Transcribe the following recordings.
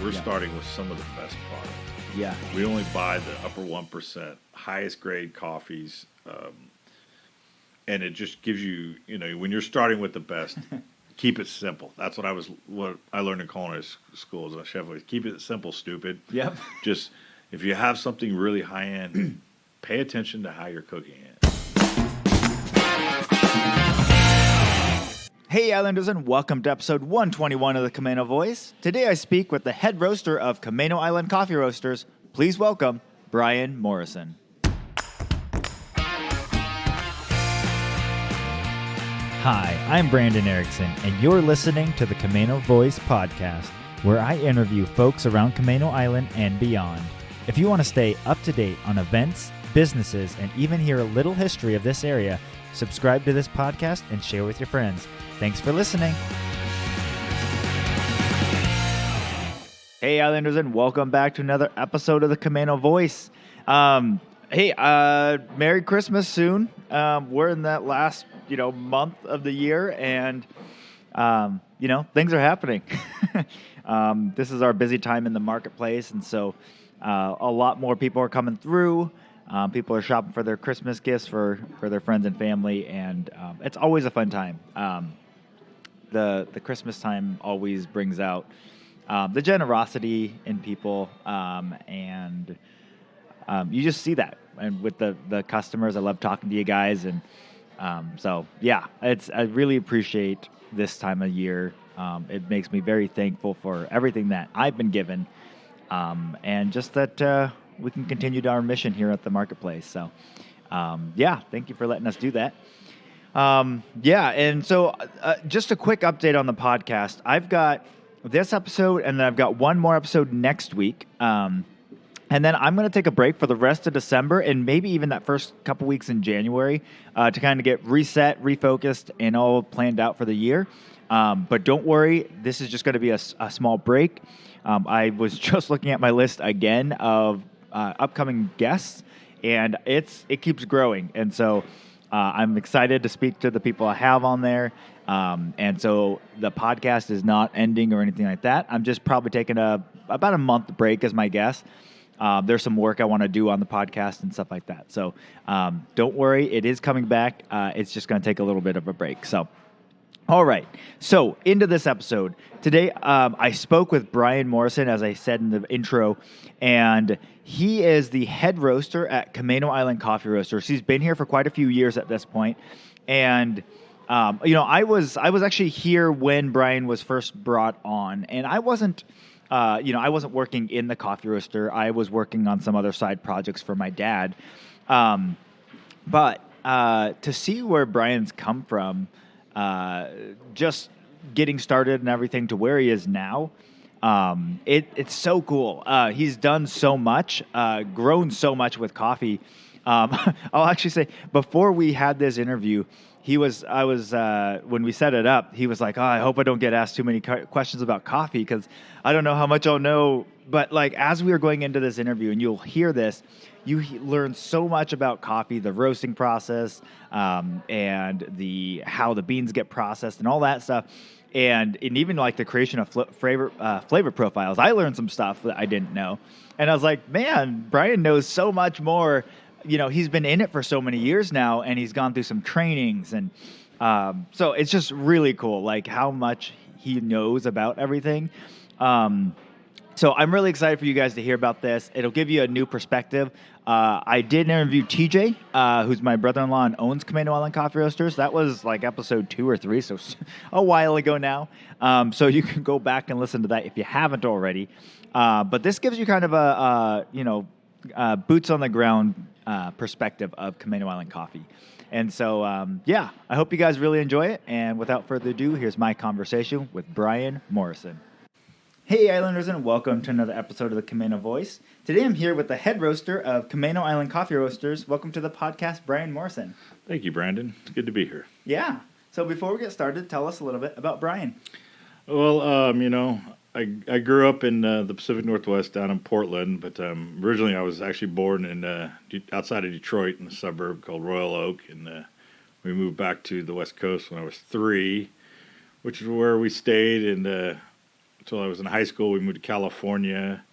we're starting with some of the best product. Yeah. We only buy the upper 1%, highest grade coffees, and it just gives you, when you're starting with the best, keep it simple. That's what I learned in culinary school as a chef. Keep it simple, stupid. Yep. Just if you have something really high end, pay attention to how you're cooking it. Hey Islanders, and welcome to episode 121 of the Camano Voice. Today I speak with the head roaster of Camano Island Coffee Roasters. Please welcome Brian Morrison. Hi, I'm Brandon Erickson, and you're listening to the Camano Voice podcast, where I interview folks around Camano Island and beyond. If you want to stay up to date on events, businesses, and even hear a little history of this area, subscribe to this podcast and share with your friends. Thanks for listening. Hey, Islanders, and welcome back to another episode of the Camano Voice. Merry Christmas soon. We're in that last, month of the year, and, things are happening. This is our busy time in the marketplace, and so a lot more people are coming through. People are shopping for their Christmas gifts for their friends and family, and it's always a fun time. The Christmas time always brings out the generosity in people, and you just see that. And with the customers, I love talking to you guys, and I really appreciate this time of year. It makes me very thankful for everything that I've been given, and just that we can continue to our mission here at the marketplace. So, thank you for letting us do that. And so just a quick update on the podcast. I've got this episode, and then I've got one more episode next week. And then I'm going to take a break for the rest of December and maybe even that first couple weeks in January to kind of get reset, refocused, and all planned out for the year. But don't worry, this is just going to be a small break. I was just looking at my list again of upcoming guests, and it keeps growing. And so I'm excited to speak to the people I have on there. And so the podcast is not ending or anything like that. I'm just probably taking about a month break as my guess. There's some work I want to do on the podcast and stuff like that. So don't worry, it is coming back. It's just going to take a little bit of a break. So, all right. So into this episode. Today, I spoke with Brian Morrison, as I said in the intro, and he is the head roaster at Camano Island Coffee Roasters. He's been here for quite a few years at this point. And, I was actually here when Brian was first brought on, and I wasn't working in the coffee roaster. I was working on some other side projects for my dad. But to see where Brian's come from, just getting started and everything to where he is now, it's so cool. He's done so much, grown so much with coffee. I'll actually say, before we had this interview, when we set it up, he was like, I hope I don't get asked too many questions about coffee because I don't know how much I'll know. But as we were going into this interview, and you'll hear this, you learn so much about coffee, the roasting process, and how the beans get processed and all that stuff. And even the creation of flavor profiles. I learned some stuff that I didn't know. And I was like, man, Brian knows so much more. He's been in it for so many years now, and he's gone through some trainings. And so it's just really cool, how much he knows about everything. So I'm really excited for you guys to hear about this. It'll give you a new perspective. I did interview TJ, who's my brother-in-law and owns Camano Island Coffee Roasters. That was episode 2 or 3, so a while ago now. So you can go back and listen to that if you haven't already. But this gives you kind of a boots on the ground perspective of Camano Island Coffee. And so, I hope you guys really enjoy it. And without further ado, here's my conversation with Brian Morrison. Hey, Islanders, and welcome to another episode of the Camano Voice. Today I'm here with the head roaster of Camano Island Coffee Roasters. Welcome to the podcast, Brian Morrison. Thank you, Brandon. It's good to be here. Yeah. So before we get started, tell us a little bit about Brian. Well, I grew up in the Pacific Northwest down in Portland, but originally I was actually born in outside of Detroit in a suburb called Royal Oak, and we moved back to the West Coast when I was 3, which is where we stayed and until I was in high school. We moved to California,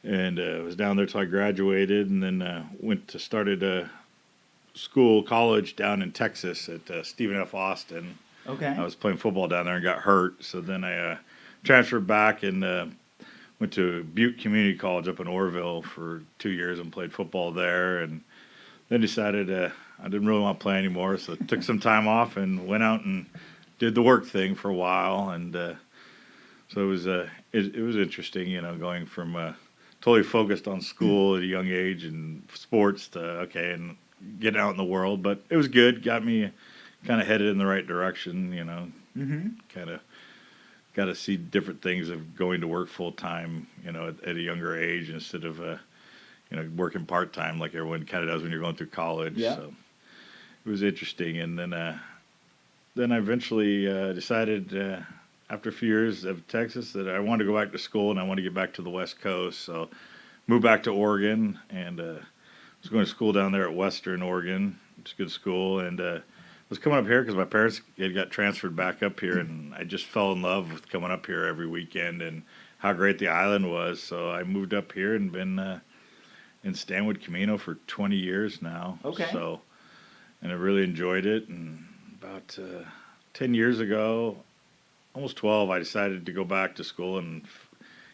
and was down there till I graduated, and then started college down in Texas at Stephen F. Austin. Okay. I was playing football down there and got hurt, so then I transferred back and went to Butte Community College up in Orville for 2 years and played football there, and then decided I didn't really want to play anymore, so took some time off and went out and did the work thing for a while, and so it was interesting, going from totally focused on school at a young age and sports to and getting out in the world, but it was good. Got me kind of headed in the right direction, kind of got to see different things of going to work full time, at a younger age instead of, working part time like everyone kind of does when you're going through college. Yeah. So it was interesting. And then I eventually decided after a few years of Texas that I wanted to go back to school and I wanted to get back to the West Coast. So moved back to Oregon and was going to school down there at Western Oregon. It's a good school, and was coming up here because my parents had got transferred back up here, and I just fell in love with coming up here every weekend and how great the island was. So I moved up here and been in Stanwood Camano for 20 years now. Okay. So, and I really enjoyed it. And about 10 years ago, almost 12, I decided to go back to school and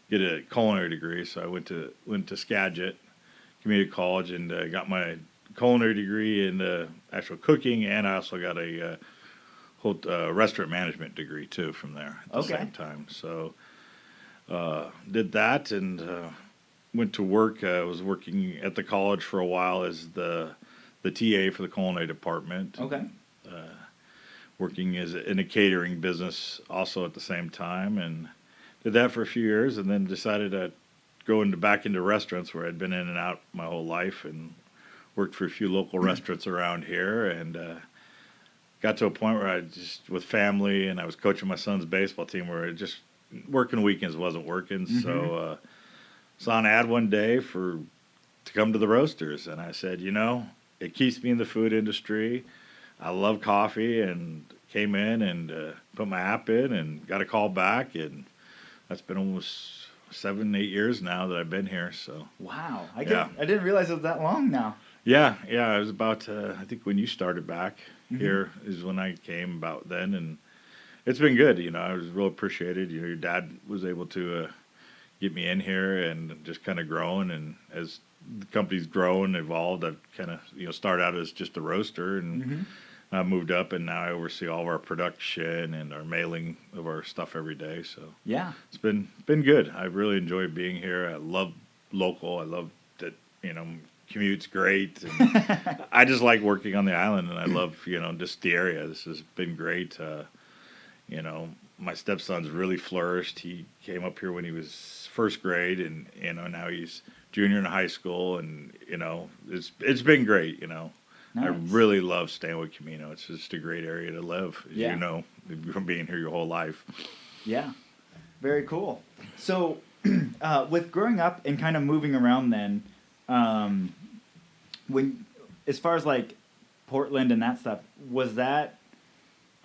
get a culinary degree. So I went to Skagit Community College and got my culinary degree in actual cooking, and I also got a whole restaurant management degree too from there at the same time. So did that and went to work. I was working at the college for a while as the TA for the culinary department. Okay. Working in a catering business also at the same time, and did that for a few years, and then decided to go back into restaurants where I'd been in and out my whole life, and worked for a few local restaurants around here, and got to a point where I just, with family, and I was coaching my son's baseball team, where it just working weekends wasn't working. Mm-hmm. So saw an ad one day to come to the Roasters, and I said, it keeps me in the food industry. I love coffee, and came in and put my app in and got a call back, and that's been almost 7-8 years now that I've been here. So wow, I didn't realize it was that long now. Yeah, it was about I think when you started back here is when I came about then, and it's been good. I was real appreciated. Your dad was able to get me in here and just kind of growing, and as the company's grown, evolved, I've kind of started out as just a roaster and moved up, and now I oversee all of our production and our mailing of our stuff every day. So yeah, it's been good. I really enjoy being here. I love local. I love that commute's great. And I just like working on the island, and I love just the area. This has been great. My stepson's really flourished. He came up here when he was first grade, and now he's junior in high school, and it's been great. Nice. I really love Stanwood Camano. It's just a great area to live, as from being here your whole life. Yeah, very cool. So, with growing up and kind of moving around, then, when as far as like Portland and that stuff, was that?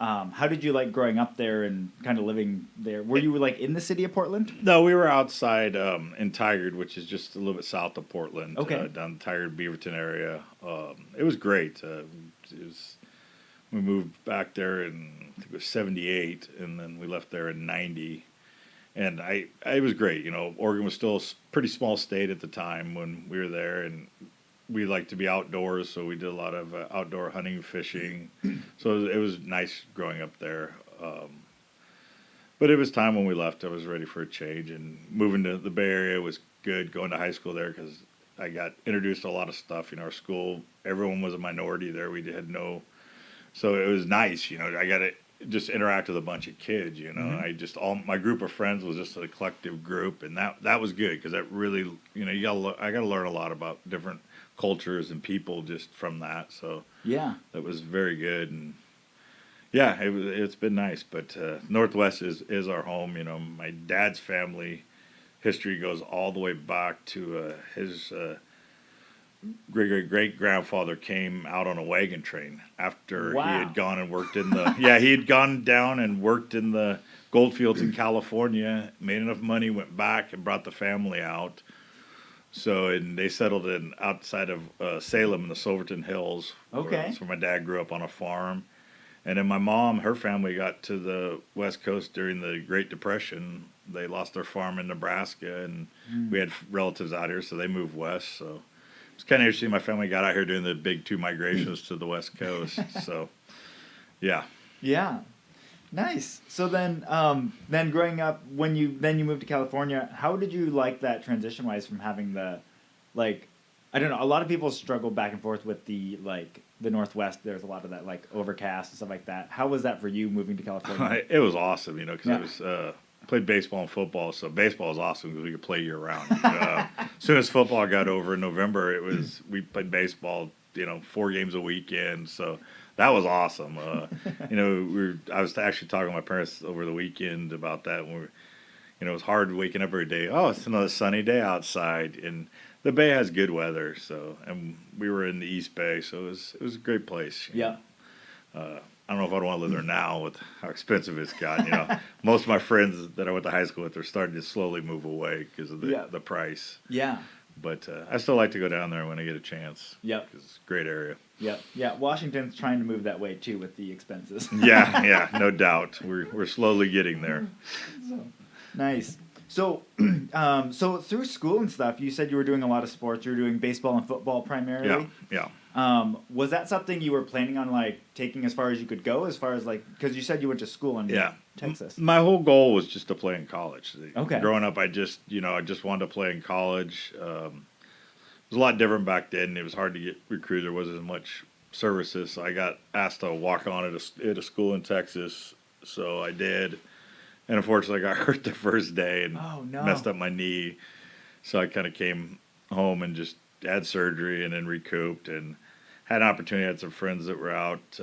How did you like growing up there and kind of living there? Were you like in the city of Portland? No, we were outside in Tigard, which is just a little bit south of Portland. Okay. Down the Tigard, Beaverton area. It was great. We moved back there in, I think it was 78, and then we left there in 90. And it was great. Oregon was still a pretty small state at the time when we were there, and we liked to be outdoors, so we did a lot of outdoor hunting, fishing. So it was nice growing up there. But it was time when we left. I was ready for a change, and moving to the Bay Area was good. Going to high school there because I got introduced to a lot of stuff. Our school, everyone was a minority there. We had so it was nice. I got to just interact with a bunch of kids. All my group of friends was just a collective group, and that was good because that really, I got to learn a lot about different cultures and people just from that. So yeah, that was very good, and yeah, it's been nice. But Northwest is our home. My dad's family history goes all the way back to his great grandfather came out on a wagon train after Wow. he had gone and worked in the he had gone down and worked in the gold fields in California, made enough money, went back and brought the family out. So and they settled in outside of Salem in the Silverton Hills. Okay. That's where my dad grew up on a farm. And then my mom, her family got to the West Coast during the Great Depression. They lost their farm in Nebraska, and we had relatives out here, so they moved west. So it's kind of interesting. My family got out here during the big 2 migrations to the West Coast. So, yeah. Yeah. Nice. So then growing up, when you moved to California, how did you like that transition wise from having the, like, I don't know, a lot of people struggle back and forth with the Northwest. There's a lot of that like overcast and stuff like that. How was that for you moving to California? It was awesome, because Yeah. I was played baseball and football. So baseball was awesome because we could play year round. As soon as football got over in November, we played baseball, 4 games a weekend. So that was awesome. I was actually talking to my parents over the weekend about that. When it was hard waking up every day. Oh, it's another sunny day outside, and the Bay has good weather. So, and we were in the East Bay, so it was a great place. Yeah. I don't know if I'd want to live there now with how expensive it's gotten. Most of my friends that I went to high school with are starting to slowly move away because of the price. Yeah. But I still like to go down there when I get a chance. Yep. 'Cause it's a great area. Yep. Yeah. Washington's trying to move that way too with the expenses. Yeah, no doubt. We're slowly getting there. Nice. So, so through school and stuff, you said you were doing a lot of sports. You were doing baseball and football primarily. Yeah. Was that something you were planning on like taking as far as you could go? As far as like, because you said you went to school in Texas. My whole goal was just to play in college. Okay. Growing up, I just wanted to play in college. It was a lot different back then. It was hard to get recruited. There wasn't as much services. So I got asked to walk on at a school in Texas. So I did. And unfortunately, I got hurt the first day and messed up my knee. So I kind of came home and just had surgery and then recouped and had an opportunity. I had some friends that were out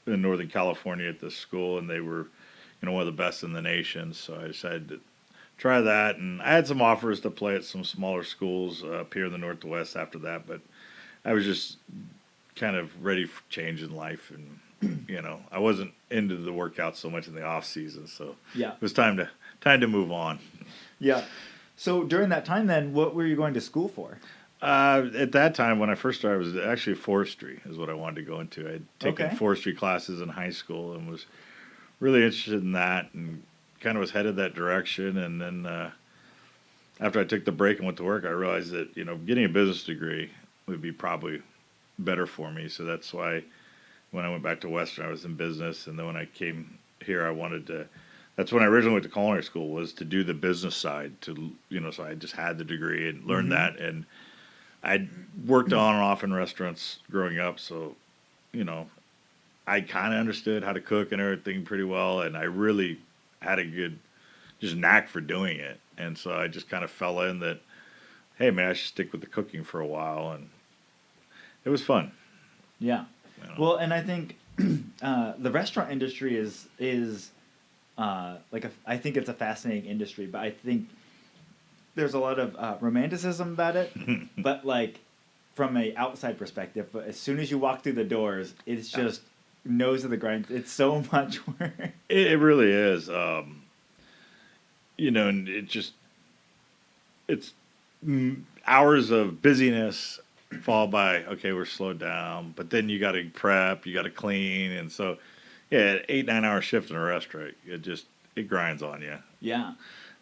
in Northern California at this school, and they were, one of the best in the nation. So I decided to try that. And I had some offers to play at some smaller schools up here in the Northwest after that, but I was just kind of ready for change in life. And, I wasn't into the workout so much in the off season. So Yeah. it was time to move on. Yeah. So during that time, then, what were you going to school for? At that time, when I first started, it was actually forestry is what I wanted to go into. I had taken forestry classes in high school and was really interested in that and kind of was headed that direction. And then after I took the break and went to work, I realized that, getting a business degree would be probably better for me. So that's why when I went back to Western, I was in business. And then when I came here, that's when I originally went to culinary school, was to do the business side so I just had the degree and learned that. And I'd worked on and off in restaurants growing up. So, I kind of understood how to cook and everything pretty well. And I really had a good just knack for doing it. And so I just kind of fell in that, hey, man, I should stick with the cooking for a while. And it was fun. Yeah. Well, and I think the restaurant industry is I think it's a fascinating industry, but I think there's a lot of romanticism about it. But like from a outside perspective, but as soon as you walk through the doors, it's just nose of the grind. It's so much work. It really is. And it's hours of busyness followed by, okay, we're slowed down, but then you got to prep, you got to clean. And so, 8-9 hour shift in a restaurant, it grinds on you. Yeah.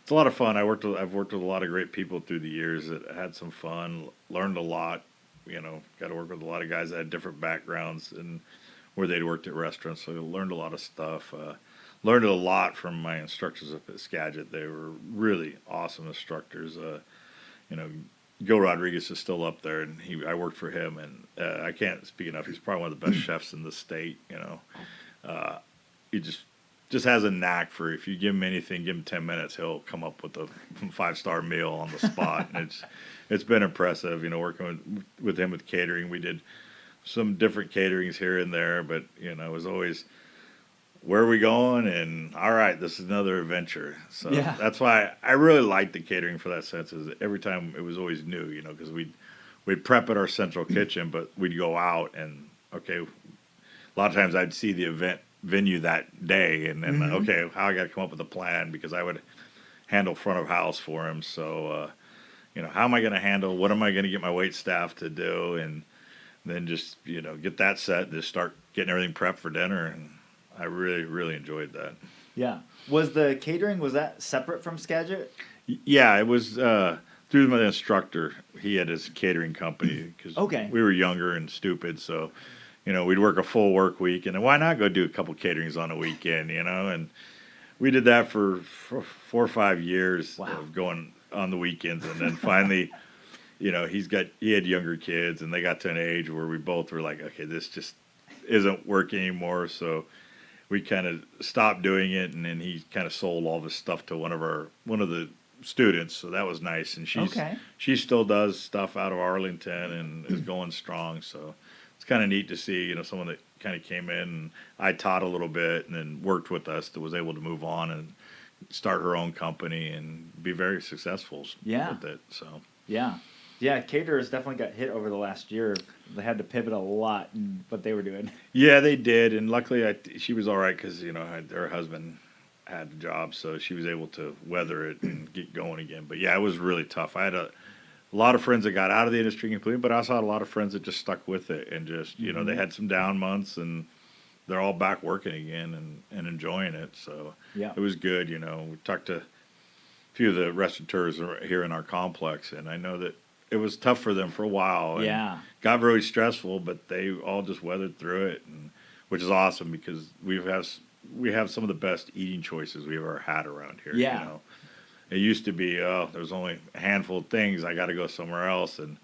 It's a lot of fun. I've worked with a lot of great people through the years that had some fun, learned a lot, got to work with a lot of guys that had different backgrounds and where they'd worked at restaurants. So I learned a lot of stuff. Learned a lot from my instructors up at Skagit. They were really awesome instructors. Gil Rodriguez is still up there, and I worked for him, and I can't speak enough. He's probably one of the best chefs in the state. He just has a knack for, if you give him anything, give him 10 minutes, he'll come up with a 5-star meal on the spot. And it's been impressive, working with him with catering. We did some different caterings here and there, but it was always, where are we going? And all right, this is another adventure. So That's why I really liked the catering for that sense. Is every time it was always new, because we'd we'd prep at our central kitchen, but we'd go out and, okay, a lot of times I'd see the event venue that day, and then, okay, how I got to come up with a plan because I would handle front of house for him. So, how am I going to handle, what am I going to get my wait staff to do? And then just, get that set and just start getting everything prepped for dinner. And I really, really enjoyed that. Yeah. Was the catering, was that separate from Skagit? Yeah, it was through my instructor. He had his catering company because we were younger and stupid. So, we'd work a full work week. And then why not go do a couple caterings on a weekend, And we did that for 4 or 5 years of going on the weekends. And then finally, he had younger kids and they got to an age where we both were like, okay, this just isn't working anymore. So we kind of stopped doing it, and then he kind of sold all this stuff to one of the students, so that was nice. And she still does stuff out of Arlington and is going strong. So it's kind of neat to see, someone that kind of came in and I taught a little bit and then worked with us that was able to move on and start her own company and be very successful with it. So yeah, caterers definitely got hit over the last year. They had to pivot a lot in what they were doing. Yeah, they did, and luckily she was all right because her husband had a job, so she was able to weather it and get going again. But yeah, it was really tough. I had a lot of friends that got out of the industry completely, but I also had a lot of friends that just stuck with it and just they had some down months and they're all back working again and enjoying it. So it was good. We talked to a few of the restaurateurs here in our complex, and I know that it was tough for them for a while. And got very stressful, but they all just weathered through it, which is awesome because we have some of the best eating choices we've ever had around here. It used to be, there's only a handful of things. I got to go somewhere else. And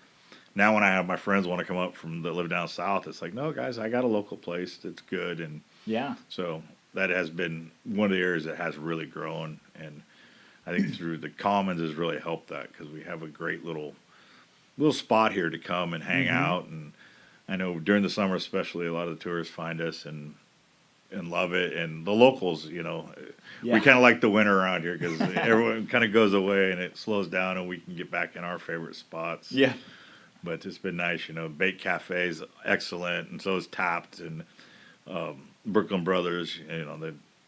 now when I have my friends want to come up that live down south, it's like, no, guys, I got a local place that's good. And so that has been one of the areas that has really grown. And I think through the Commons has really helped that because we have a great little spot here to come and hang out. And I know during the summer especially, a lot of the tourists find us and love it. And the locals, we kind of like the winter around here because everyone kind of goes away and it slows down and we can get back in our favorite spots. Yeah. But it's been nice, Bake Cafe is excellent, and so is Tapped and Brooklyn Brothers.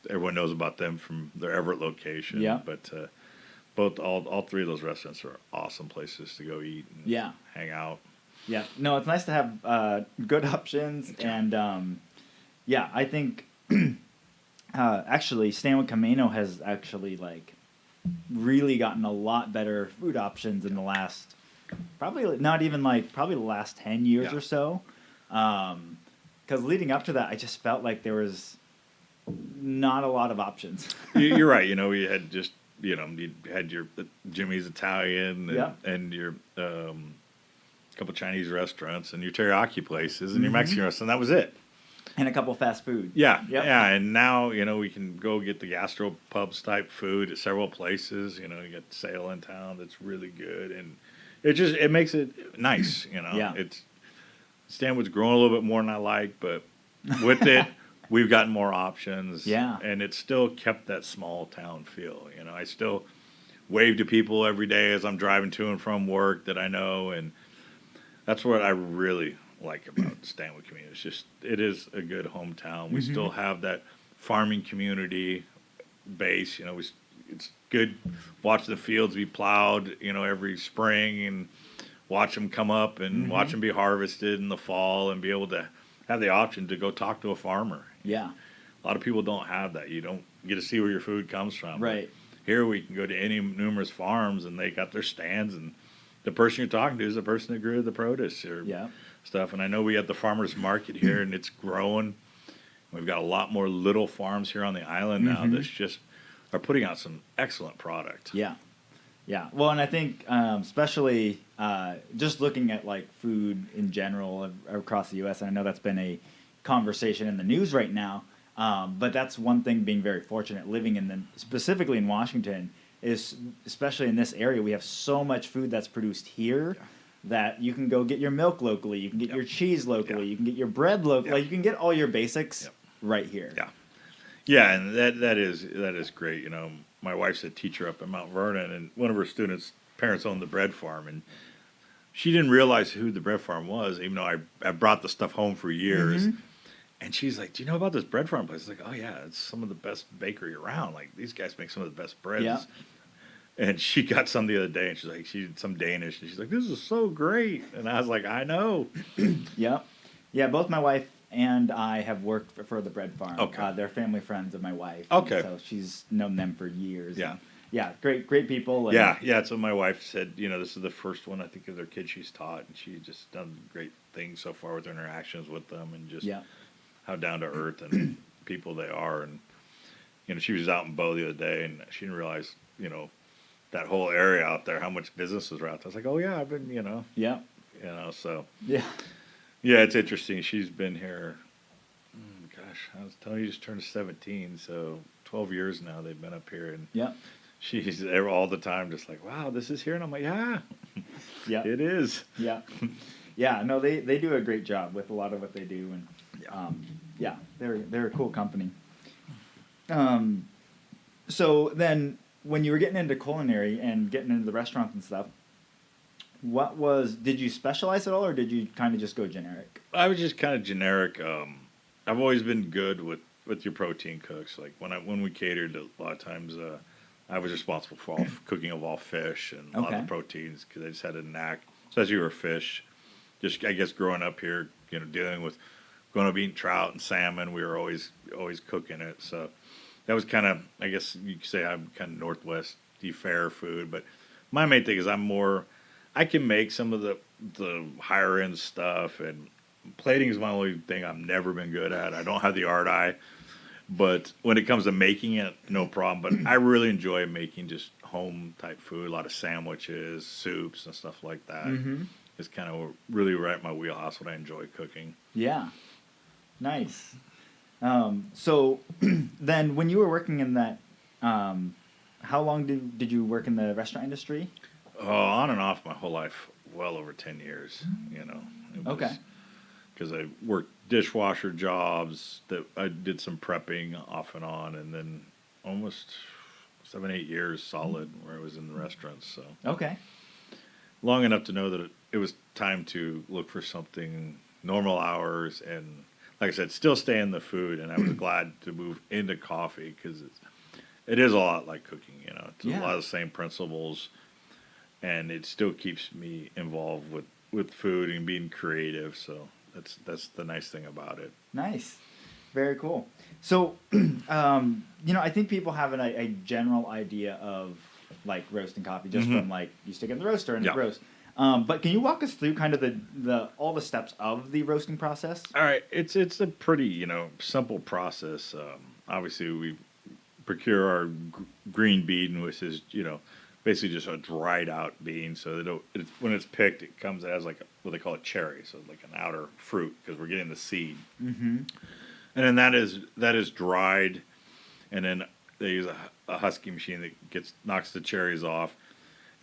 Everyone knows about them from their Everett location. Yeah. But all three of those restaurants are awesome places to go eat and hang out. Yeah. No, it's nice to have good options. And, I think actually staying with Camano has actually, really gotten a lot better food options in the last, probably the last 10 years or so. Because leading up to that, I just felt like there was not a lot of options. You're right. We had just, you had your Jimmy's Italian and your couple Chinese restaurants and your teriyaki places and your Mexican restaurant. That was it. And a couple fast food. Yeah. And now, we can go get the gastropubs type food at several places. You got Sale in town that's really good. And it makes it nice, Stanwood's growing a little bit more than I like, but with it, we've gotten more options. Yeah. And it's still kept that small town feel. I still wave to people every day as I'm driving to and from work that I know. And that's what I really like about Stanwood community. It is a good hometown. We still have that farming community base. It's good. Watch the fields be plowed, every spring and watch them come up and watch them be harvested in the fall and be able to have the option to go talk to a farmer. Yeah. A lot of people don't have that. You don't get to see where your food comes from. Right. But here we can go to any numerous farms and they got their stands and the person you're talking to is the person that grew the produce or stuff. And I know we have the farmers market here and it's growing. We've got a lot more little farms here on the island now that's just are putting out some excellent product. Yeah. Yeah. Well, and I think especially just looking at food in general across the U.S., and I know that's been a conversation in the news right now, but that's one thing being very fortunate living specifically in Washington is especially in this area, we have so much food that's produced here that you can go get your milk locally, you can get your cheese locally, you can get your bread locally, you can get all your basics right here. Yeah. Yeah, and that is great. My wife's a teacher up in Mount Vernon, and one of her students' parents own the bread farm, and she didn't realize who the bread farm was, even though I brought the stuff home for years. Mm-hmm. And she's like, "Do you know about this bread farm place?" I was like, "Oh yeah, it's some of the best bakery around. Like these guys make some of the best breads." Yeah. And she got some the other day, and she's like, she did some Danish, and she's like, "This is so great." And I was like, "I know." Yep. Yeah, both my wife and I have worked for the bread farm. Okay. They're family friends of my wife. Okay. So she's known them for years. Yeah. And yeah, great people. And Yeah. So my wife said, this is the first one I think of their kids she's taught, and she's just done great things so far with her interactions with them, and just how down to earth and people they are. And she was out in Bow the other day, and she didn't realize that whole area out there, how much businesses were out there. I was like, "Oh yeah, I've been Yeah. So Yeah. yeah, it's interesting. She's been here. Gosh, I was telling you, just turned 17, so 12 years now they've been up here, and Yeah. she's there all the time, just like, "Wow, this is here," and I'm like, "Yeah, Yeah. it is." Yeah. Yeah. No, they do a great job with a lot of what they do, and they're a cool company. So then, when you were getting into culinary and getting into the restaurants and stuff, did you specialize at all, or did you kind of just go generic? I was just kind of generic. I've always been good with your protein cooks. Like when we catered, a lot of times I was responsible for all cooking of all fish and a lot of the proteins, because I just had a knack, especially for fish. Just I guess growing up here, dealing with growing up eating trout and salmon, we were always cooking it. So that was kind of, I guess you could say, I'm kind of Northwest fair food. But my main thing is I can make some of the higher end stuff, and plating is my only thing I've never been good at. I don't have the art eye, but when it comes to making it, no problem. But I really enjoy making just home type food, a lot of sandwiches, soups, and stuff like that. Mm-hmm. It's kind of really right in my wheelhouse, what I enjoy cooking. Yeah. Nice. So then when you were working in that, how long did you work in the restaurant industry? Oh, on and off my whole life, well over 10 years, Okay. Because I worked dishwasher jobs, that I did some prepping off and on, and then almost 7-8 years solid where I was in the restaurants. So Okay. long enough to know that it was time to look for something normal hours, and like I said, still stay in the food. And I was glad to move into coffee, because it is a lot like cooking. It's a lot of the same principles, and it still keeps me involved with food and being creative. So that's the nice thing about it. Nice. Very cool. So, I think people have a general idea of like roasting coffee just from like you stick it in the roaster and it roasts. But can you walk us through kind of all the steps of the roasting process? All right, it's a pretty simple process. Obviously, we procure our green bean, which is basically just a dried out bean. So when it's picked, it comes as like what they call a cherry, so like an outer fruit, because we're getting the seed. Mm-hmm. And then that is dried, and then they use a husky machine that knocks the cherries off.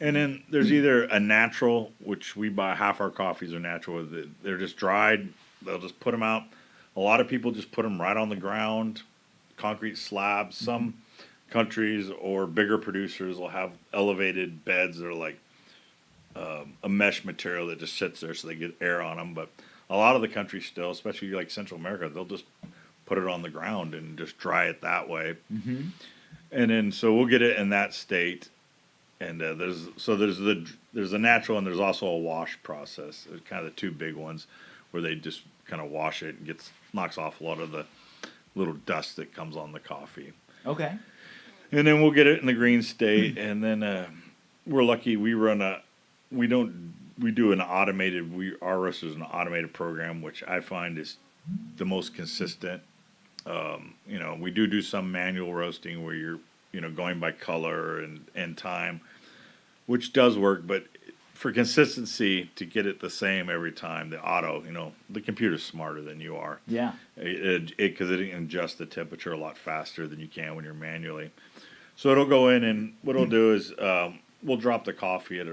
And then there's either a natural, which we buy, half our coffees are natural. They're just dried. They'll just put them out. A lot of people just put them right on the ground, concrete slabs. Some countries or bigger producers will have elevated beds that are like a mesh material that just sits there so they get air on them. But a lot of the countries still, especially like Central America, they'll just put it on the ground and just dry it that way. Mm-hmm. And then so we'll get it in that state. And there's a natural, and there's also a wash process. There's kind of the two big ones where they just kind of wash it and knocks off a lot of the little dust that comes on the coffee. Okay. And then we'll get it in the green state, and then we're lucky we do an automated. Our roaster is an automated program, which I find is the most consistent. We do some manual roasting where you're going by color and time, which does work, but for consistency, to get it the same every time, the auto, the computer's smarter than you are. Yeah. Because it can adjust the temperature a lot faster than you can when you're manually. So it'll go in, and what it'll do is we'll drop the coffee at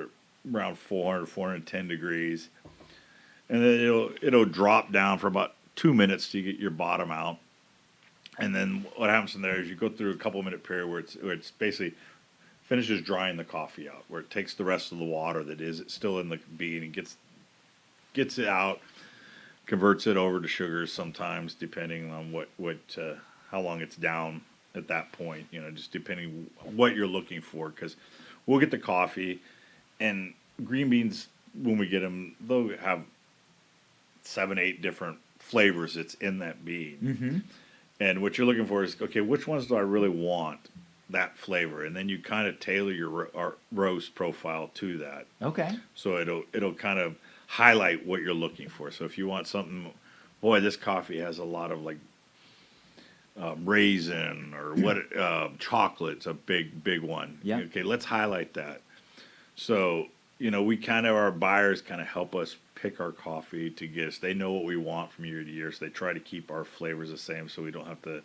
around 410 degrees, and then it'll drop down for about 2 minutes to get your bottom out. And then what happens from there is you go through a couple minute period where it's basically finishes drying the coffee out, where it takes the rest of the water that is still in the bean and gets it out, converts it over to sugars sometimes, depending on how long it's down at that point. Just depending what you're looking for, because we'll get the coffee and green beans when we get them. They'll have 7-8 different flavors that's in that bean. Mm-hmm. And what you're looking for is, okay, which ones do I really want that flavor? And then you kind of tailor your roast profile to that. Okay. So it'll kind of highlight what you're looking for. So if you want something, boy, this coffee has a lot of like raisin or chocolate's a big one. Yeah. Okay, let's highlight that. So, our buyers kind of help us pick our coffee to get us. They know what we want from year to year, so they try to keep our flavors the same so we don't have to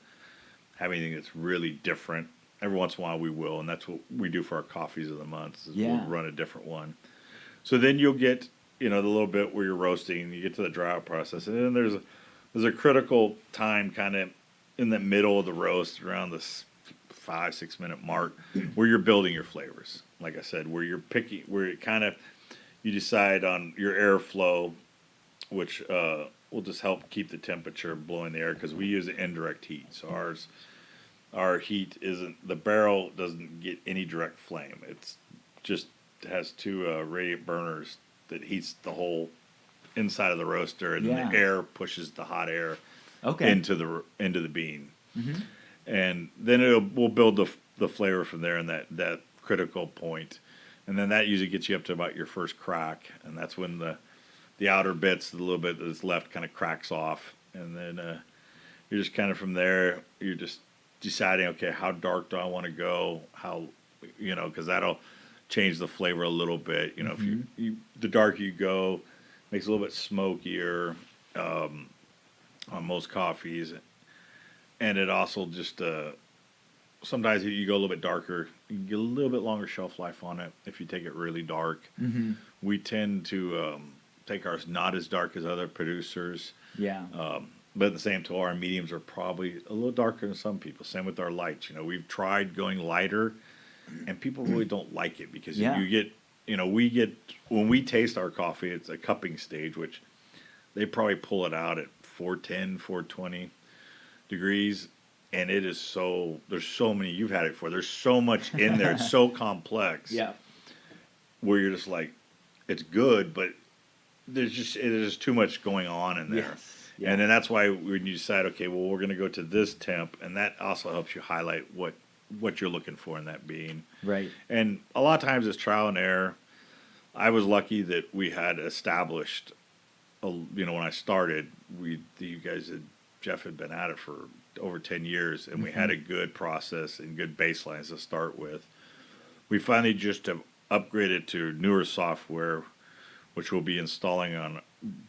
have anything that's really different. Every once in a while we will, and that's what we do for our coffees of the month. We'll run a different one. So then you'll get, the little bit where you're roasting, you get to the dry out process, and then there's a critical time kind of in the middle of the roast, around the 5-6 minute mark, where you're building your flavors. Like I said, where you're picking, where it kind of, you decide on your airflow, which will just help keep the temperature blowing the air, because we use indirect heat. So our heat the barrel doesn't get any direct flame. It's just has two radiant burners that heats the whole inside of the roaster, and then the air pushes the hot air into the bean. Mm-hmm. And then we'll build the flavor from there in that critical point. And then that usually gets you up to about your first crack, and that's when the outer bits, the little bit that's left, kind of cracks off. And then you're just kind of from there, you're just deciding, okay, how dark do I want to go? How, because that'll change the flavor a little bit. If you the darker you go, makes it a little bit smokier on most coffees. And it also just sometimes if you go a little bit darker, you can get a little bit longer shelf life on it if you take it really dark. Mm-hmm. We tend to take ours not as dark as other producers. Yeah. But at the same time, our mediums are probably a little darker than some people. Same with our lights. We've tried going lighter, and people really don't like it, because you get, when we taste our coffee, it's a cupping stage, which they probably pull it out at 410, 420 degrees. And it is there's so many, you've had it before, there's so much in there, it's so complex. Yeah. Where you're just like, it's good, but there's too much going on in there. Yes. Yeah. And then that's why when you decide, okay, well, we're going to go to this temp, and that also helps you highlight what you're looking for in that bean. Right. And a lot of times it's trial and error. I was lucky that we had established, when I started, Jeff had been at it for over 10 years, and we had a good process and good baselines to start with. We finally just have upgraded to newer software, which we'll be installing on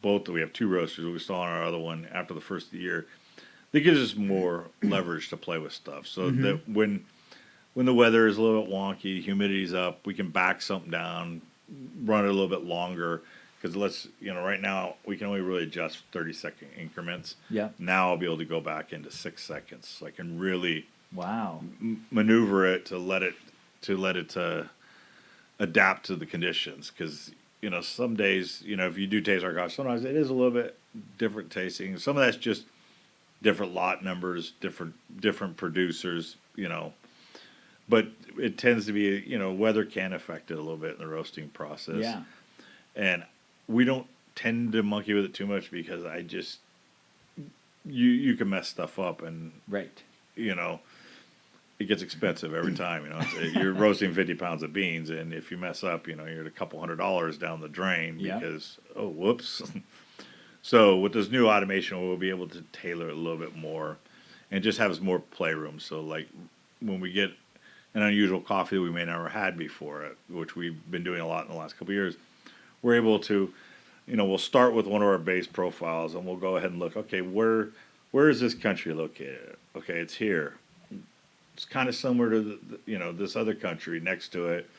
both. We have 2 roasters. We'll install on our other one after the first of the year. That gives us more leverage to play with stuff. So that when the weather is a little bit wonky, humidity's up, we can back something down, run it a little bit longer. Because right now we can only really adjust 30-second increments. Yeah. Now I'll be able to go back into 6 seconds, so I can really maneuver it to let it adapt to the conditions. Because some days, if you do taste our coffee, sometimes it is a little bit different tasting. Some of that's just different lot numbers, different producers, But it tends to be, weather can affect it a little bit in the roasting process. Yeah. And we don't tend to monkey with it too much, because you can mess stuff up, and it gets expensive every time. You're roasting 50 pounds of beans, and if you mess up, you're at a couple $100 down the drain because whoops. So with this new automation, we'll be able to tailor it a little bit more, and just have more playroom. So like when we get an unusual coffee that we may never had before, which we've been doing a lot in the last couple of years, we're able to, we'll start with one of our base profiles, and we'll go ahead and look, okay, where is this country located? Okay, it's here. It's kind of similar to this other country next to it.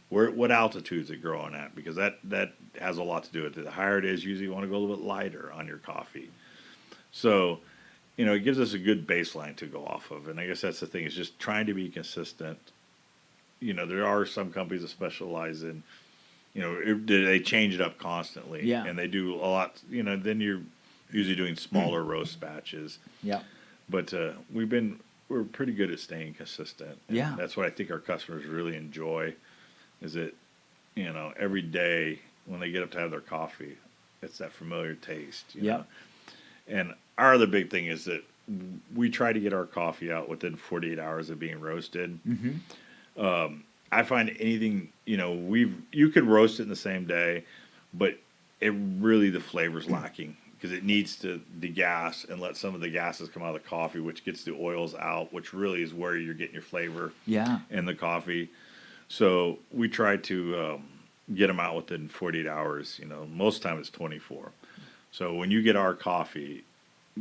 What altitude is it growing at? Because that has a lot to do with it. The higher it is, usually you want to go a little bit lighter on your coffee. So, it gives us a good baseline to go off of. And I guess that's the thing, is just trying to be consistent, there are some companies that specialize in, they change it up constantly. Yeah. And they do a lot, then you're usually doing smaller roast batches. Yeah. But we're pretty good at staying consistent. And Yeah. that's what I think our customers really enjoy is that, every day when they get up to have their coffee, it's that familiar taste. You know? And our other big thing is that we try to get our coffee out within 48 hours of being roasted. Mm-hmm. I find anything, you could roast it in the same day, but the flavor's lacking because it needs to degas and let some of the gases come out of the coffee, which gets the oils out, which really is where you're getting your flavor in the coffee. So we try to get them out within 48 hours. Most of the time it's 24. So when you get our coffee,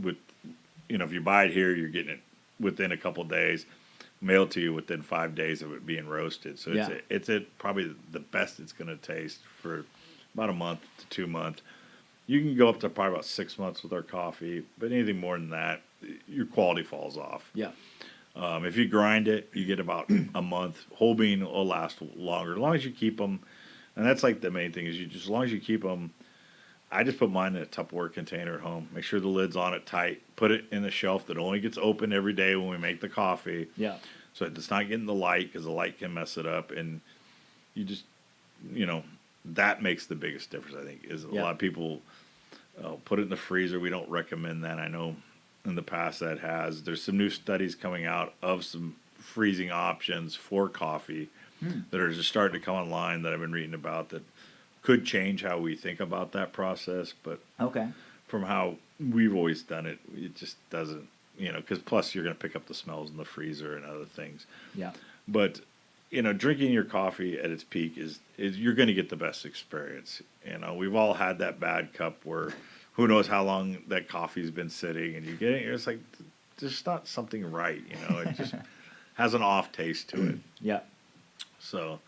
if you buy it here, you're getting it within a couple days, mailed to you within 5 days of it being roasted. So it's probably the best it's going to taste for about a month to 2 months. You can go up to probably about 6 months with our coffee, but anything more than that, your quality falls off. Yeah. If you grind it, you get about a month. Whole bean will last longer as long as you keep them. And that's like the main thing is as long as you keep them. I just put mine in a Tupperware container at home. Make sure the lid's on it tight. Put it in a shelf that only gets open every day when we make the coffee. Yeah. So it's not getting the light because the light can mess it up. And you just, that makes the biggest difference, I think, is a lot of people put it in the freezer. We don't recommend that. I know in the past there's some new studies coming out of some freezing options for coffee that are just starting to come online that I've been reading about that could change how we think about that process. But from how we've always done it, it just doesn't, because plus you're going to pick up the smells in the freezer and other things. Yeah. But, drinking your coffee at its peak is you're going to get the best experience. We've all had that bad cup where who knows how long that coffee's been sitting and you get it, it's like, there's not something right, it just has an off taste to it. Yeah. So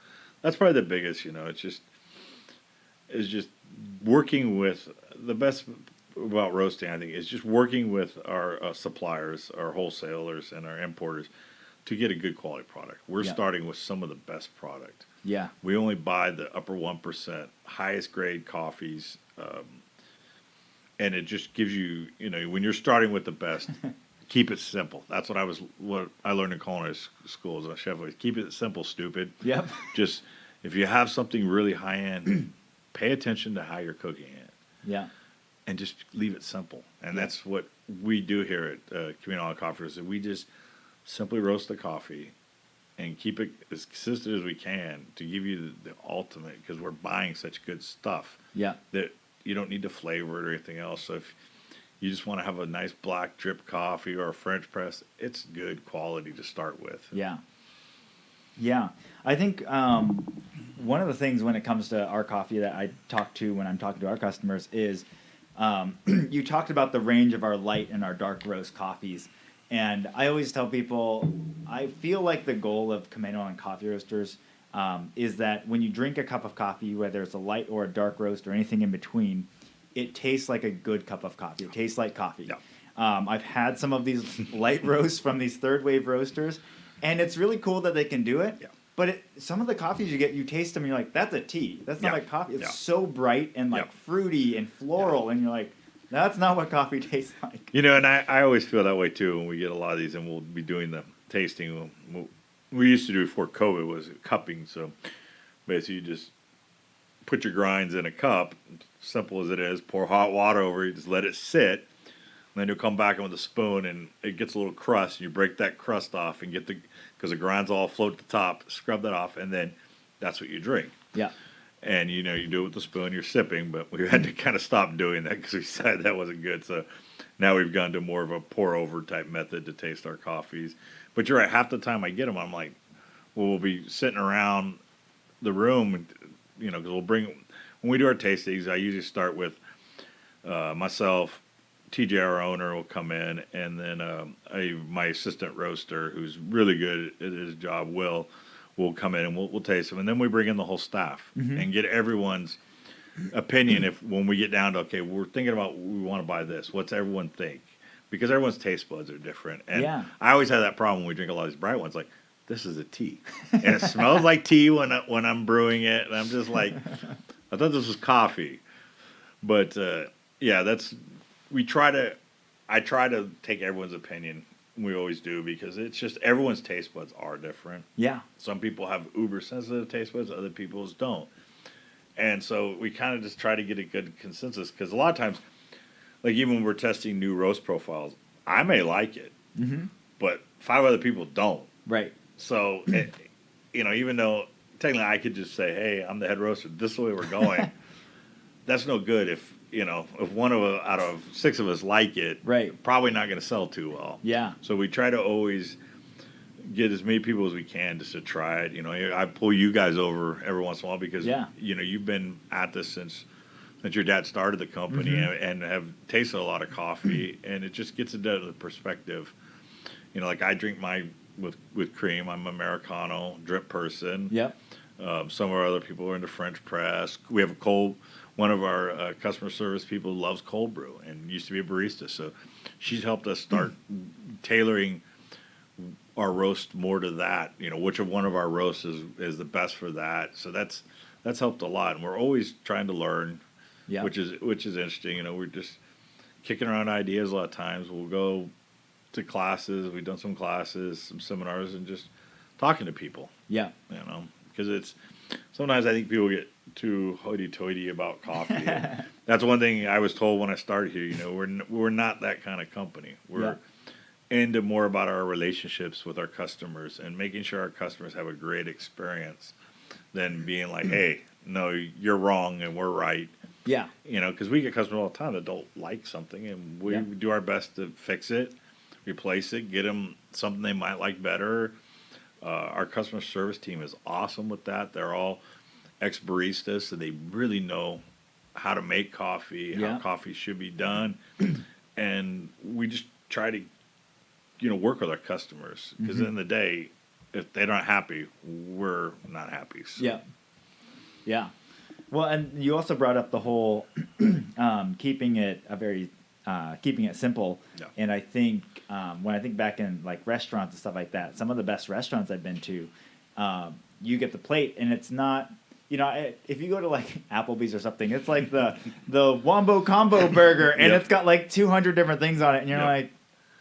that's probably the biggest, is just working with the best about roasting, I think, is just working with our suppliers, our wholesalers, and our importers to get a good quality product. We're starting with some of the best product. Yeah. We only buy the upper 1%, highest grade coffees, and it just gives you, when you're starting with the best, keep it simple. That's what I learned in culinary school as a chef. Was keep it simple, stupid. Yep. Just if you have something really high end, pay attention to how you're cooking it. Yeah. And just leave it simple. And that's what we do here at Camano Island Coffee Roasters. We just simply roast the coffee and keep it as consistent as we can to give you the ultimate, because we're buying such good stuff that you don't need to flavor it or anything else. So if you just want to have a nice black drip coffee or a French press, it's good quality to start with. Yeah. Yeah. I think one of the things when it comes to our coffee that I talk to when I'm talking to our customers is you talked about the range of our light and our dark roast coffees. And I always tell people, I feel like the goal of Camano Island Coffee Roasters is that when you drink a cup of coffee, whether it's a light or a dark roast or anything in between, it tastes like a good cup of coffee. It tastes like coffee. Yeah. I've had some of these light roasts from these third wave roasters, and it's really cool that they can do it. Yeah. But some of the coffees you get, you taste them, and you're like, that's a tea. That's not like coffee. It's Yeah. so bright and like fruity and floral, and you're like, that's not what coffee tastes like. And I always feel that way too when we get a lot of these, and we'll be doing the tasting. We used to do before COVID was cupping, so basically you just put your grinds in a cup, simple as it is, pour hot water over it, just let it sit, and then you'll come back in with a spoon, and it gets a little crust, and you break that crust off and get because the grinds all float to the top, scrub that off, and then that's what you drink. Yeah. And, you do it with the spoon, you're sipping, but we had to kind of stop doing that because we decided that wasn't good. So now we've gone to more of a pour-over type method to taste our coffees. But you're right, half the time I get them, I'm like, well, we'll be sitting around the room, because when we do our tastings, I usually start with myself, TJ, our owner, will come in, and then my assistant roaster, who's really good at his job, will come in and we'll taste them, and then we bring in the whole staff and get everyone's opinion. If when we get down to we're thinking about we want to buy this, what's everyone think? Because everyone's taste buds are different, and I always have that problem when we drink a lot of these bright ones. Like, this is a tea, and it smells like tea when I'm brewing it, and I'm just like, I thought this was coffee, but yeah, I try to take everyone's opinion. We always do because it's just everyone's taste buds are different. Yeah. Some people have uber sensitive taste buds, other people's don't, and so we kind of just try to get a good consensus because a lot of times, like even when we're testing new roast profiles, I may like it, but 5 other people don't. Right. So, even though technically I could just say, "Hey, I'm the head roaster. This is the way we're going." That's no good if one out of 6 of us like it. Right. Probably not going to sell too well. Yeah. So we try to always get as many people as we can just to try it. I pull you guys over every once in a while because you've been at this since your dad started the company and have tasted a lot of coffee, and it just gets into the perspective. Like I drink my with cream. I'm an Americano drip person. Yep. Some of our other people are into French press. We have one of our customer service people loves cold brew and used to be a barista. So she's helped us start tailoring our roast more to that. Which of one of our roasts is the best for that. So that's helped a lot. And we're always trying to learn, which is interesting. We're just kicking around ideas a lot of times. We'll go to classes. We've done some classes, some seminars, and just talking to people. Yeah. Because it's sometimes I think people get too hoity-toity about coffee. That's one thing I was told when I started here. We're not that kind of company. We're into more about our relationships with our customers and making sure our customers have a great experience than being like, hey, no, you're wrong and we're right. Yeah. Because we get customers all the time that don't like something, and we do our best to fix it, replace it, get them something they might like better. Our customer service team is awesome with that. They're all ex-baristas, so they really know how to make coffee, how coffee should be done. And we just try to, work with our customers. Because at the end of the day, if they're not happy, we're not happy. So. Yeah. Yeah. Well, and you also brought up the whole keeping it simple. Yeah. And I think when I think back in like restaurants and stuff like that, some of the best restaurants I've been to, you get the plate and it's not, if you go to like Applebee's or something, it's like the Wombo Combo burger and it's got like 200 different things on it. And you're like,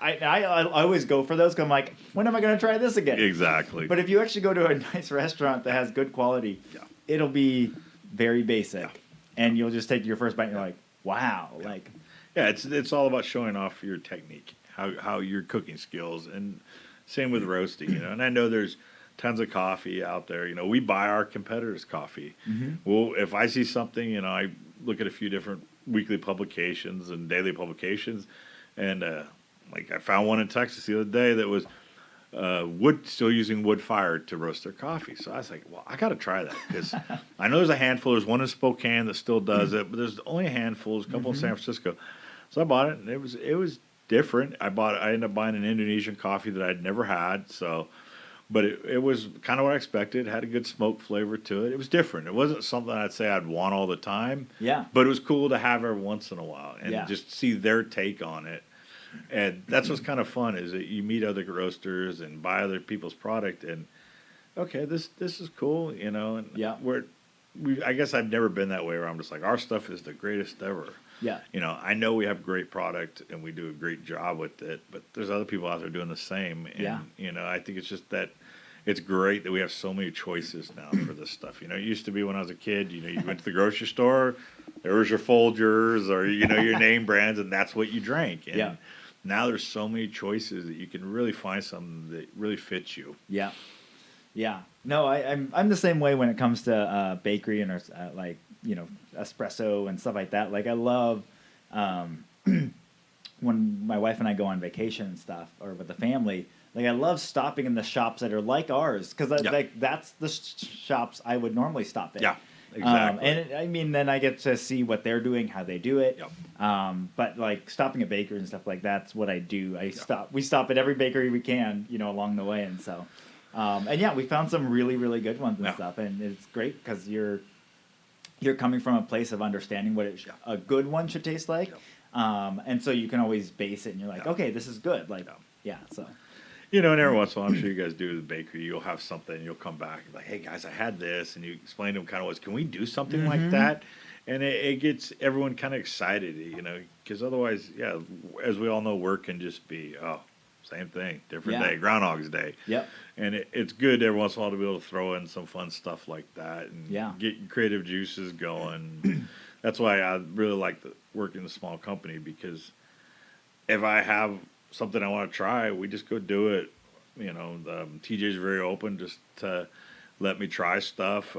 I always go for those because I'm like, when am I going to try this again? Exactly. But if you actually go to a nice restaurant that has good quality, it'll be very basic. And you'll just take your first bite and you're like, wow. Like, yeah, it's all about showing off your technique, how your cooking skills, and same with roasting, And I know there's tons of coffee out there. We buy our competitors' coffee. Well, if I see something, I look at a few different weekly publications and daily publications, and like I found one in Texas the other day that was still using wood fire to roast their coffee. So I was like, well, I got to try that because I know there's a handful. There's one in Spokane that still does it, but there's only a handful. There's a couple in San Francisco. So I bought it, and it was different. I ended up buying an Indonesian coffee that I'd never had. So, but it was kind of what I expected. It had a good smoke flavor to it. It was different. It wasn't something I'd say I'd want all the time. Yeah. But it was cool to have every once in a while and just see their take on it. And that's what's kind of fun is that you meet other roasters and buy other people's product and okay, this is cool, and I guess I've never been that way where I'm just like our stuff is the greatest ever. Yeah. I know we have great product and we do a great job with it, but there's other people out there doing the same. And I think it's just that it's great that we have so many choices now for this stuff. It used to be when I was a kid, you went to the grocery store, there was your Folgers or your name brands, and that's what you drank. And now there's so many choices that you can really find something that really fits you. Yeah. Yeah. No, I'm the same way when it comes to bakery and espresso and stuff like that. Like I love when my wife and I go on vacation and stuff or with the family. Like I love stopping in the shops that are like ours because that's the shops I would normally stop in. Yeah. Exactly. Then I get to see what they're doing, how they do it. Yep. But like stopping at bakeries and stuff like that's what I do. We stop at every bakery we can, along the way, and so. We found some really, really good ones and stuff, and it's great because you're coming from a place of understanding what a good one should taste like, and so you can always base it, and you're like, okay, this is good, so. And every once in a while, I'm sure you guys do the bakery. You'll have something, you'll come back like, "Hey guys, I had this," and you explain to them kind of can we do something like that? And it gets everyone kind of excited, because otherwise, yeah, as we all know, work can just be same thing, different day, Groundhog's Day. Yep. And it's good every once in a while to be able to throw in some fun stuff like that and get your creative juices going. That's why I really like working in a small company, because if I have something I want to try, we just go do it. TJ's very open just to let me try stuff.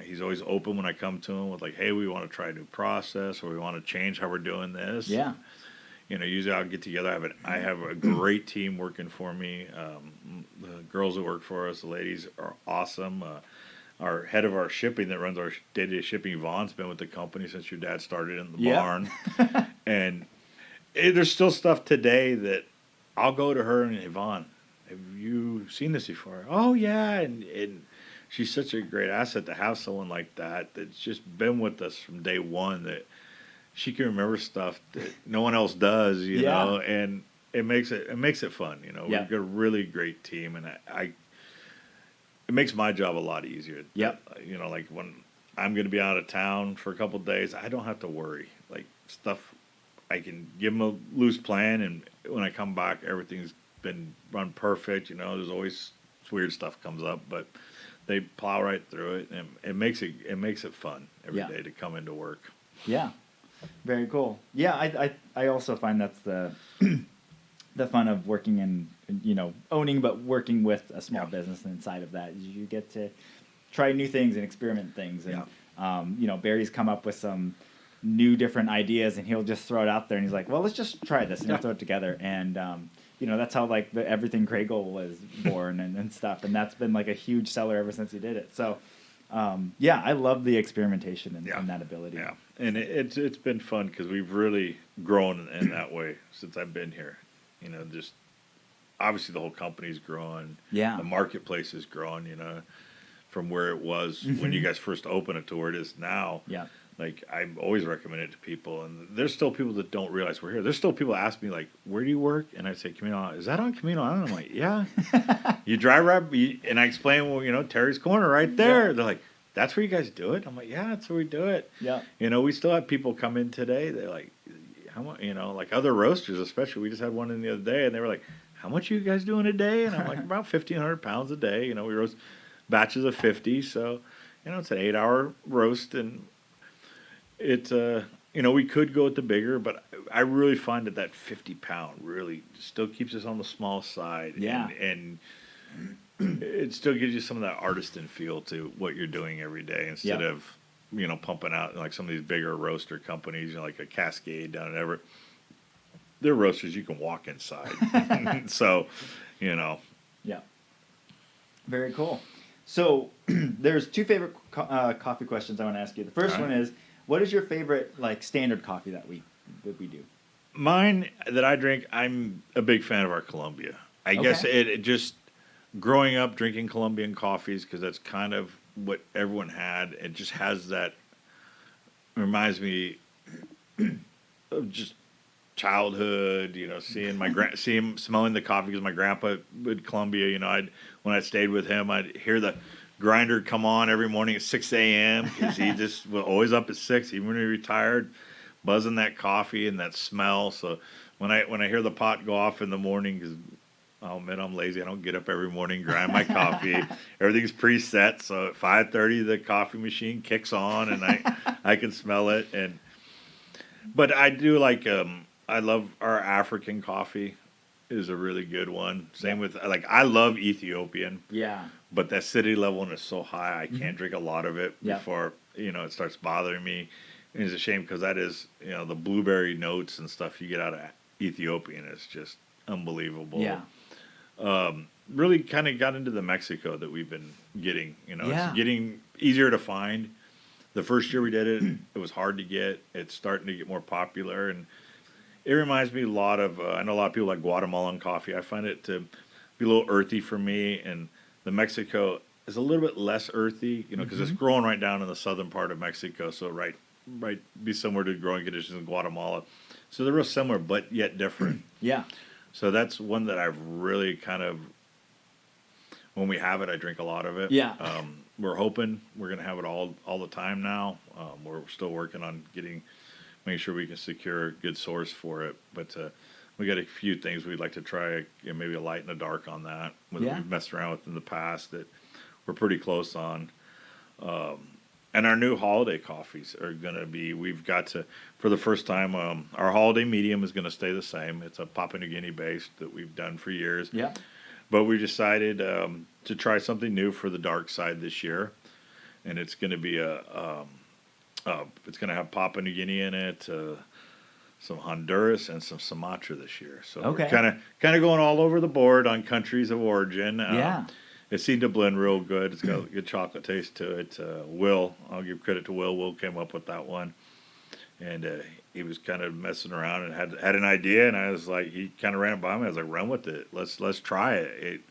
He's always open when I come to him with like, "Hey, we want to try a new process, or we want to change how we're doing this." Yeah. Usually I'll get together. I have a great team working for me. The girls that work for us, the ladies, are awesome. Our head of our shipping that runs our day-to-day shipping, Yvonne's been with the company since your dad started in the barn. And there's still stuff today that I'll go to her and, "Yvonne, have you seen this before?" "Oh, yeah." And she's such a great asset to have someone like that that's just been with us from day one, that she can remember stuff that no one else does, you know, and it makes it fun. We've got a really great team, and it makes my job a lot easier. Like when I'm going to be out of town for a couple of days, I don't have to worry. Like stuff, I can give them a loose plan, and when I come back, everything's been run perfect. There's always weird stuff comes up, but they plow right through it, and it makes it fun every day to come into work. Yeah. Very cool. Yeah, I also find that's the fun of working in, owning, but working with a small business, and inside of that, is you get to try new things and experiment things. And, Barry's come up with some new different ideas, and he'll just throw it out there, and he's like, "Well, let's just try this," and he'll throw it together. And, that's how like the Everything Craigle was born and stuff. And that's been like a huge seller ever since he did it. So, I love the experimentation and that ability. Yeah, and it's been fun because we've really grown in that way since I've been here. Just obviously the whole company's grown. Yeah, the marketplace is growing. From where it was when you guys first opened it to where it is now. Yeah, like I always recommend it to people, and there's still people that don't realize we're here. There's still people that ask me like, "Where do you work?" And I say, "Camano Island." "Is that on Camano Island?" I'm like, "Yeah." You drive right, and I explain, well, Terry's Corner right there. Yeah. They're like, "That's where you guys do it?" I'm like, "Yeah, that's where we do it." Yeah. We still have people come in today. They're like, "How much?" Like other roasters, especially. We just had one in the other day, and they were like, "How much are you guys doing a day?" And I'm like, "About 1,500 pounds a day." We roast batches of 50, so it's an 8-hour roast, and it's we could go with the bigger, but I really find that 50-pound really still keeps us on the small side. Yeah. And it still gives you some of that artisan feel to what you're doing every day, instead of pumping out like some of these bigger roaster companies, like a Cascade down in Everett. They're roasters you can walk inside. So, Yeah. Very cool. So there's two favorite coffee questions I want to ask you. The first one is, what is your favorite like standard coffee that we do? Mine that I drink, I'm a big fan of our Colombia. I guess it just growing up drinking Colombian coffees, because that's kind of what everyone had. It just has that, reminds me of just childhood, smelling the coffee, because my grandpa would Colombia, when I stayed with him, I'd hear the grinder come on every morning at 6 a.m. because he just was always up at 6, even when he retired, buzzing that coffee and that smell. So when I hear the pot go off in the morning, because I'll admit I'm lazy, I don't get up every morning, grind my coffee. Everything's preset, so at 5:30 the coffee machine kicks on, and I can smell it. But I do like I love our African coffee. Is a really good one. Same with I love Ethiopian. Yeah. But that acidity level is so high, I can't drink a lot of it before it starts bothering me. And it's a shame, because that is the blueberry notes and stuff you get out of Ethiopian is just unbelievable. Yeah. Really kind of got into the Mexico that we've been getting. It's getting easier to find. The first year we did it, it was hard to get. It's starting to get more popular, and it reminds me a lot of, I know a lot of people like Guatemalan coffee. I find it to be a little earthy for me, and the Mexico is a little bit less earthy, because it's growing right down in the southern part of Mexico, so right be similar to growing conditions in Guatemala. So they're real similar, but yet different. Yeah. So that's one that I've really kind of, when we have it, I drink a lot of it. Yeah. We're hoping we're going to have it all the time now. We're still working on making sure we can secure a good source for it. But we got a few things we'd like to try, maybe a light and a dark on that. We've messed around with in the past that we're pretty close on. And our new holiday coffees are going to be, we've got to, for the first time, our holiday medium is going to stay the same. It's a Papua New Guinea based that we've done for years. Yeah. But we decided to try something new for the dark side this year. And it's going to be it's going to have Papua New Guinea in it, some Honduras, and some Sumatra this year. So we're kind of going all over the board on countries of origin. It seemed to blend real good. It's got a good chocolate taste to it. I'll give credit to Will. Will came up with that one, and he was kind of messing around and had an idea. And I was like, he kind of ran it by me. I was like, run with it. Let's try it.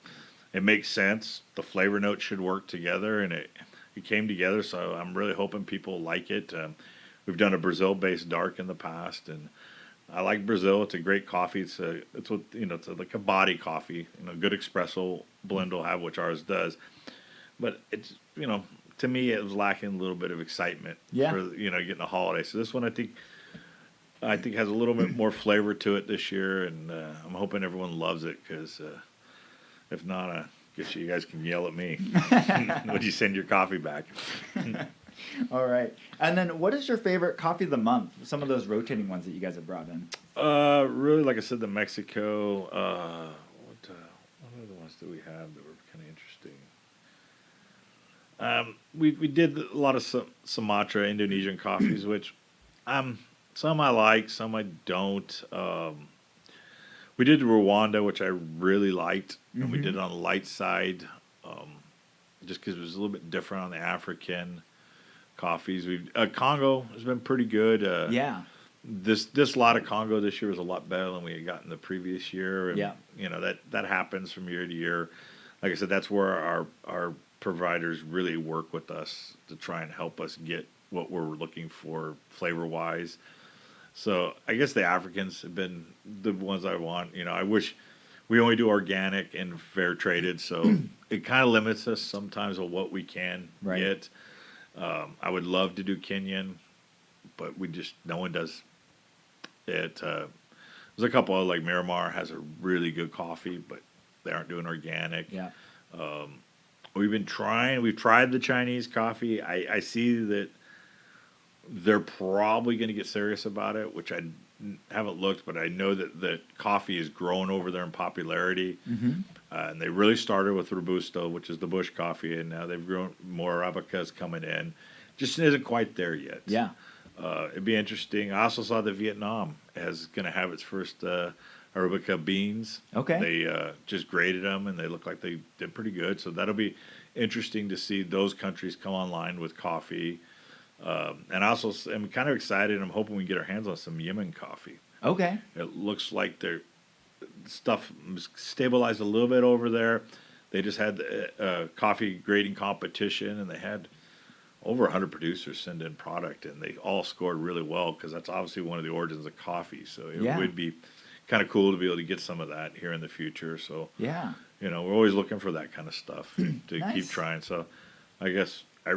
It makes sense. The flavor notes should work together, and it came together. So I'm really hoping people like it. We've done a Brazil-based dark in the past, and I like Brazil. It's a great coffee. It's like a body coffee. Good espresso blend will have, which ours does. But it's to me it was lacking a little bit of excitement for getting a holiday. So this one I think has a little bit more flavor to it this year, and I'm hoping everyone loves it because if not, I guess you guys can yell at me. Would you send your coffee back? All right. And then what is your favorite coffee of the month? Some of those rotating ones that you guys have brought in. Really, like I said, the Mexico. What other ones do we have that were kind of interesting? We did a lot of Sumatra Indonesian coffees, which some I like, some I don't. We did Rwanda, which I really liked, and we did it on the light side, just because it was a little bit different on the African coffees. Congo has been pretty good. This lot of Congo this year was a lot better than we had gotten the previous year. And, that happens from year to year. Like I said, that's where our providers really work with us to try and help us get what we're looking for flavor-wise. So I guess the Africans have been the ones I want. I wish we only do organic and fair traded, so it kind of limits us sometimes on what we can get. I would love to do Kenyan, but no one does it. There's a couple of, like Miramar has a really good coffee, but they aren't doing organic. We've tried the Chinese coffee. I see that they're probably going to get serious about it, which I haven't looked, but I know that coffee is growing over there in popularity. And they really started with Robusto, which is the bush coffee, and now they've grown more Arabicas coming in. Just isn't quite there yet. It'd be interesting. I also saw that Vietnam is going to have its first Arabica beans. They just graded them, and they look like they did pretty good. So that'll be interesting to see those countries come online with coffee. And I also am kind of excited. I'm hoping we can get our hands on some Yemen coffee. It looks like their stuff stabilized a little bit over there. They just had a coffee grading competition, and they had over 100 producers send in product, and they all scored really well because that's obviously one of the origins of coffee. So it would be kind of cool to be able to get some of that here in the future. So we're always looking for that kind of stuff to keep trying. So I guess I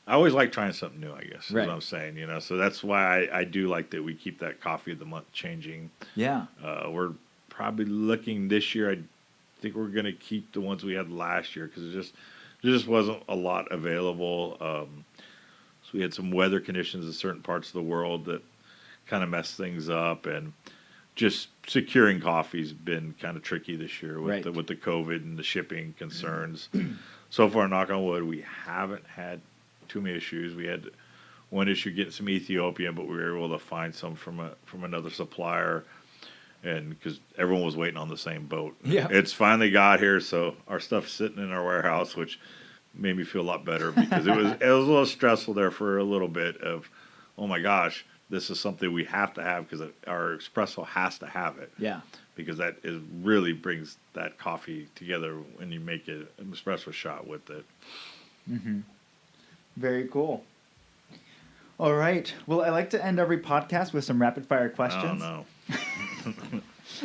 always like trying something new, I guess, is what I'm saying, So that's why I do like that we keep that coffee of the month changing. We're probably looking this year, I think we're going to keep the ones we had last year because there just wasn't a lot available. So we had some weather conditions in certain parts of the world that kind of messed things up. And just securing coffee's been kind of tricky this year with the COVID and the shipping concerns. So far, knock on wood, we haven't had too many issues. We had one issue getting some Ethiopian, but we were able to find some from another supplier, and because everyone was waiting on the same boat. It's finally got here, so our stuff's sitting in our warehouse, which made me feel a lot better because it was a little stressful there for a little bit of, oh my gosh, this is something we have to have because our espresso has to have it. Because that really brings that coffee together when you make an espresso shot with it. Very cool. All right. Well, I like to end every podcast with some rapid fire questions. Oh, no.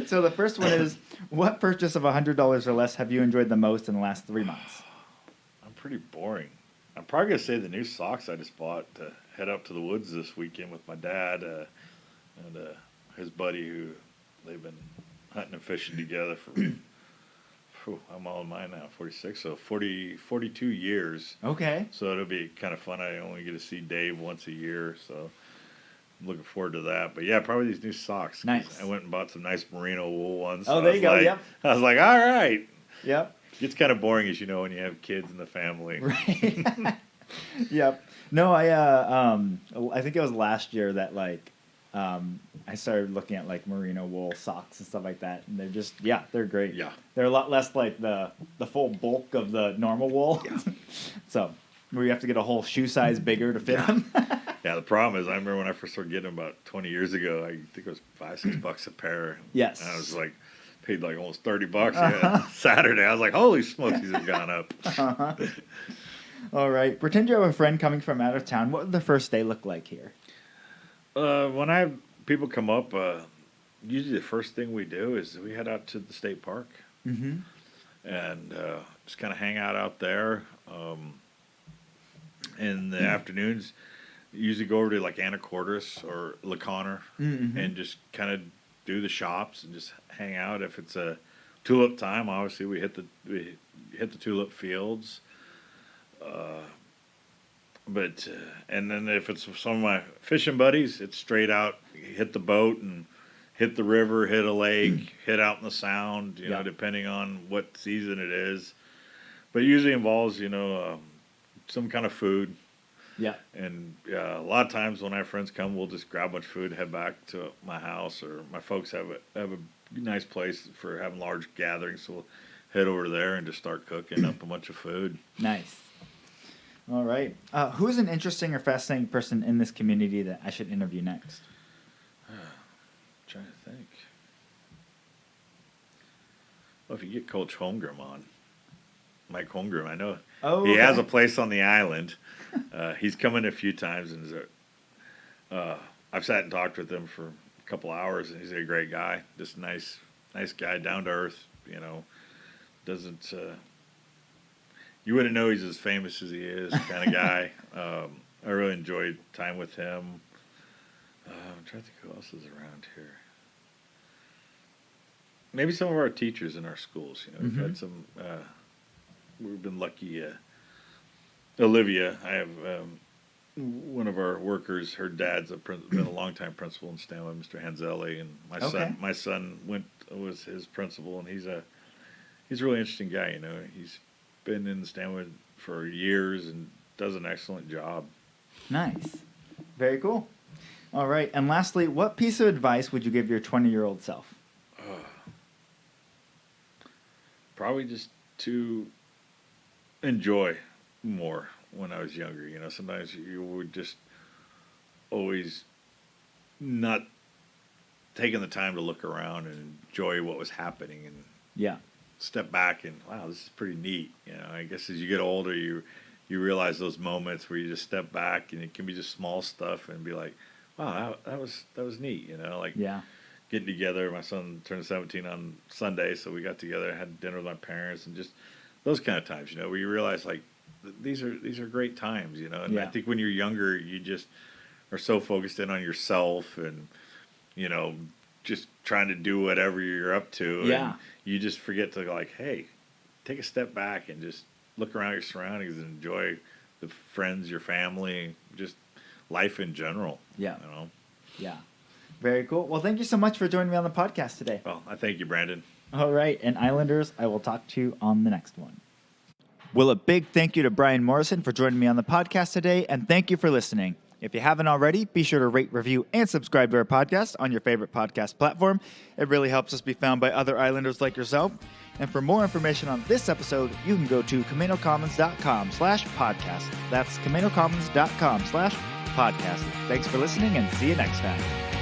So the first one is, what purchase of $100 or less have you enjoyed the most in the last 3 months? I'm pretty boring. I'm probably going to say the new socks I just bought to head up to the woods this weekend with my dad and his buddy who they've been hunting and fishing together for, I'm all in mine now, 46, so 42 years. Okay. So it'll be kind of fun. I only get to see Dave once a year, so I'm looking forward to that. But yeah, probably these new socks. 'Cause Nice. I went and bought some nice merino wool ones. Oh, so there you go, like, yep. I was like, all right. Yep. It's kind of boring, as you know, when you have kids in the family. Right. Yep. No, I think it was last year that I started looking at like merino wool socks and stuff like that, and they're just they're great. Yeah. They're a lot less like the full bulk of the normal wool. Yeah. So where you have to get a whole shoe size bigger to fit them. Yeah, the problem is I remember when I first started getting them about 20 years ago, I think it was $5-6 a pair. Yes. And I was like, paid like almost $30 yeah, Saturday. I was like, holy smokes, these have gone up. All right. Pretend you have a friend coming from out of town. What would the first day look like here? When I have people come up, usually the first thing we do is we head out to the state park. Mm-hmm. And just kind of hang out there. In the afternoons, usually go over to like Anacortes or La Conner and just kind of do the shops and just hang out. If it's a tulip time, obviously we hit the tulip fields. But and then if it's some of my fishing buddies, it's straight out, hit the boat and hit the river, hit a lake, hit out in the sound, you know, depending on what season it is. But it usually involves, some kind of food. Yeah. And a lot of times when I have friends come, we'll just grab a bunch of food, head back to my house, or my folks have a nice place for having large gatherings, so we'll head over there and just start cooking up a bunch of food. Nice. All right. Who's an interesting or fascinating person in this community that I should interview next? Trying to think. Well, if you get Coach Holmgren on, Mike Holmgren, I know he has a place on the island. He's come in a few times, and I've sat and talked with him for a couple hours, and he's a great guy. Just nice guy, down to earth. Doesn't. You wouldn't know he's as famous as he is, kind of guy. I really enjoyed time with him. I'm trying to think who else is around here. Maybe some of our teachers in our schools. We've had some. We've been lucky. Olivia, I have one of our workers. Her dad's been a longtime principal in Stanwood, Mr. Hanzelli, and my son was his principal, and he's a really interesting guy. He's been in Stanwood for years and does an excellent job. Nice. Very cool. All right. And lastly, what piece of advice would you give your 20-year-old self? Probably just to enjoy more when I was younger. Sometimes you would just always not taking the time to look around and enjoy what was happening and step back and, wow, this is pretty neat. I guess as you get older, you realize those moments where you just step back and it can be just small stuff and be like, wow, that was neat. Getting together. My son turned 17 on Sunday, so we got together, had dinner with my parents, and just those kind of times, where you realize like these are great times, And I think when you're younger, you just are so focused in on yourself and just trying to do whatever you're up to. Yeah. And you just forget to hey, take a step back and just look around your surroundings and enjoy the friends, your family, just life in general. Yeah. Yeah. Very cool. Well, thank you so much for joining me on the podcast today. Well, I thank you, Brandon. All right. And Islanders, I will talk to you on the next one. Well, a big thank you to Brian Morrison for joining me on the podcast today, and thank you for listening. If you haven't already, be sure to rate, review, and subscribe to our podcast on your favorite podcast platform. It really helps us be found by other Islanders like yourself. And for more information on this episode, you can go to CamanoCommons.com/podcast. That's CamanoCommons.com/podcast. Thanks for listening, and see you next time.